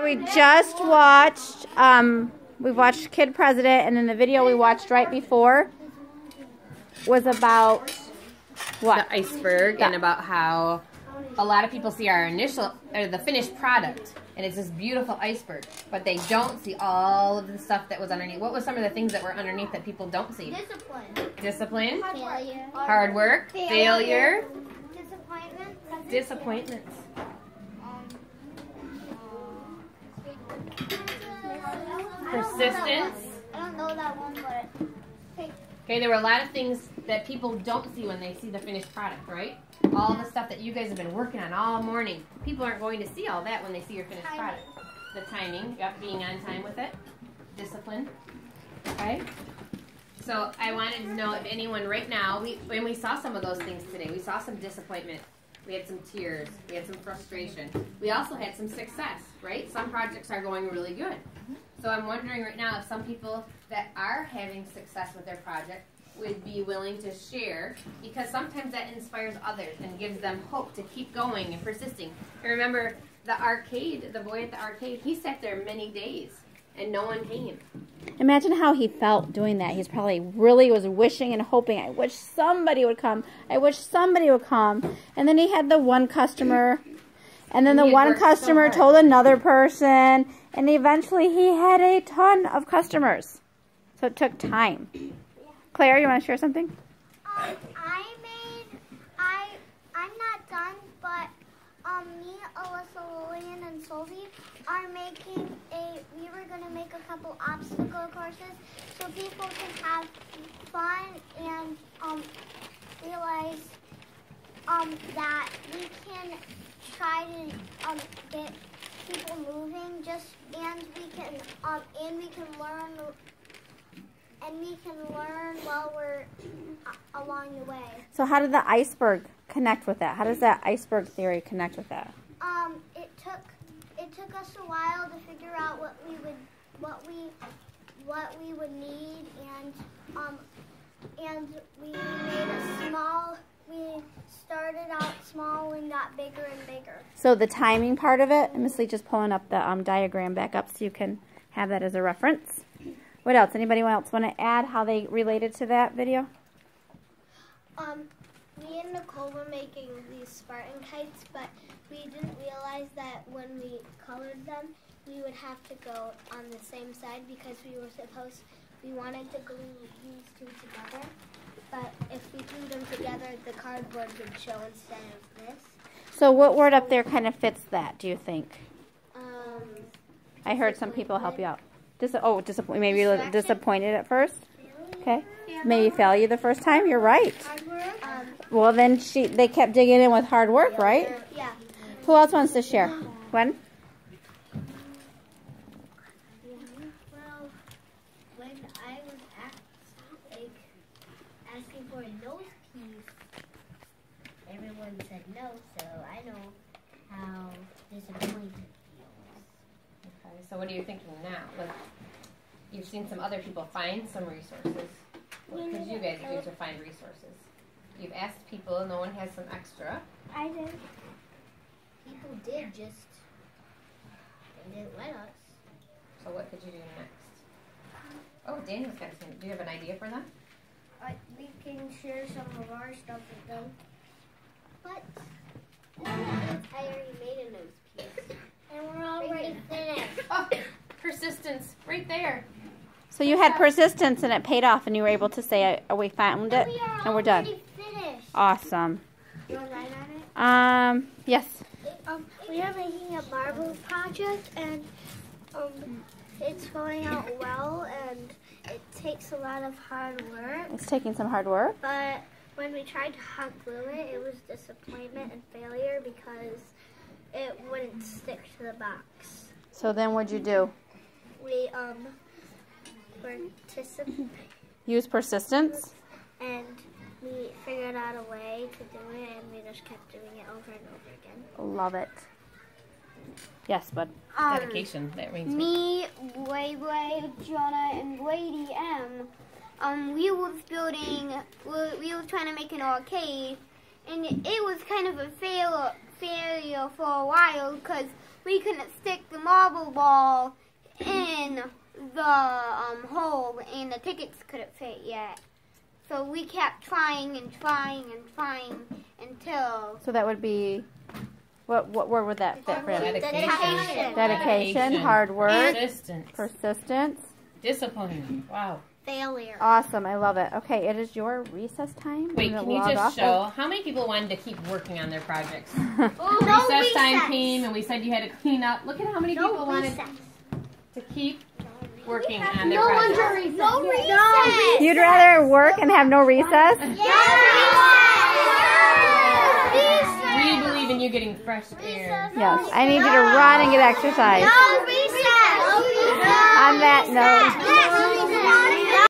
we just watched, we watched Kid President, and then the video we watched right before was about what? The iceberg, and about how a lot of people see our initial, or the finished product, and it's this beautiful iceberg, but they don't see all of the stuff that was underneath. What was some of the things that were underneath that people don't see? Discipline. Failure. Hard work. Failure. Disappointments. Persistence. I don't know that one, but Okay, there were a lot of things that people don't see when they see the finished product, right? All the stuff that you guys have been working on all morning. People aren't going to see all that when they see your finished product. The timing, yep, being on time with it. Discipline. Okay? So I wanted to know if anyone right now, when we saw some of those things today, we saw some disappointment. We had some tears. We had some frustration. We also had some success, right? Some projects are going really good. So I'm wondering right now if some people that are having success with their project would be willing to share, because sometimes that inspires others and gives them hope to keep going and persisting. I remember the arcade, the boy at the arcade, he sat there many days and no one came. Imagine how he felt doing that. He's probably really was wishing and hoping, I wish somebody would come. I wish somebody would come. And then he had the one customer, and then the one customer told another person, and eventually he had a ton of customers. So it took time. Claire, you want to share something? I'm not done, but me, Alyssa, Lillian, and Sylvie are making we were going to make a couple obstacle courses so people can have fun and realize that we can try to get people moving, and we can learn while we're along the way. So how did the iceberg connect with that? How does that iceberg theory connect with that? It took us a while to figure out what we would need, and we started out small and got bigger and bigger. So the timing part of it, Miss Lee just pulling up the diagram back up so you can have that as a reference. What else? Anybody else want to add how they related to that video? Me and Nicole were making these Spartan kites, but we didn't realize that when we colored them, we would have to go on the same side because we wanted to glue these two together. But if we glued them together, the cardboard would show instead of this. So what word up there kind of fits that, do you think? I heard some people help you out. Disappointed. Maybe you're a little disappointed at first. Okay. Maybe failure the first time. You're right. Well, then they kept digging in with hard work, right? Yeah. Who else wants to share? Gwen? Well, when I was asking for a nose piece, everyone said no, so I know how disappointed it feels. Okay, so what are you thinking now? Like, you've seen some other people find some resources. What could you guys do to find resources? You've asked people, and no one has some extra. I did. People did, they didn't let us. So what could you do next? Oh, Daniel's got some. Do you have an idea for them? We can share some of our stuff with them. But I already made a nose piece. And we're already finished. Oh, persistence, right there. So you had persistence and it paid off and you were able to say, we found it and we're done. Finished. Awesome. You want to write on it? Yes. We are making a marble project, and it's going out well, and it takes a lot of hard work. It's taking some hard work. But when we tried to hot glue it, it was disappointment and failure because it wouldn't stick to the box. So then what'd you do? We Use persistence? And we figured out a way to do it, and we just kept doing it over and over again. Love it. Yes, bud. Dedication. That rings Me, Way, Jonah, and Lady M. We was trying to make an arcade, and it was kind of a failure for a while because we couldn't stick the marble travel ball in the hole, and the tickets couldn't fit yet. So we kept trying and trying and trying until... So that would be, what word would that fit for him? Dedication, hard work, persistence, discipline. Wow. Failure. Awesome, I love it. Okay, it is your recess time. Wait, can you just show how many people wanted to keep working on their projects? Recess time came and we said you had to clean up. Look at how many people wanted to keep working on their projects. No recess. You'd rather work and have no recess? We believe in you getting fresh air. Yes, I need you to run and get exercise. No recess. On that note.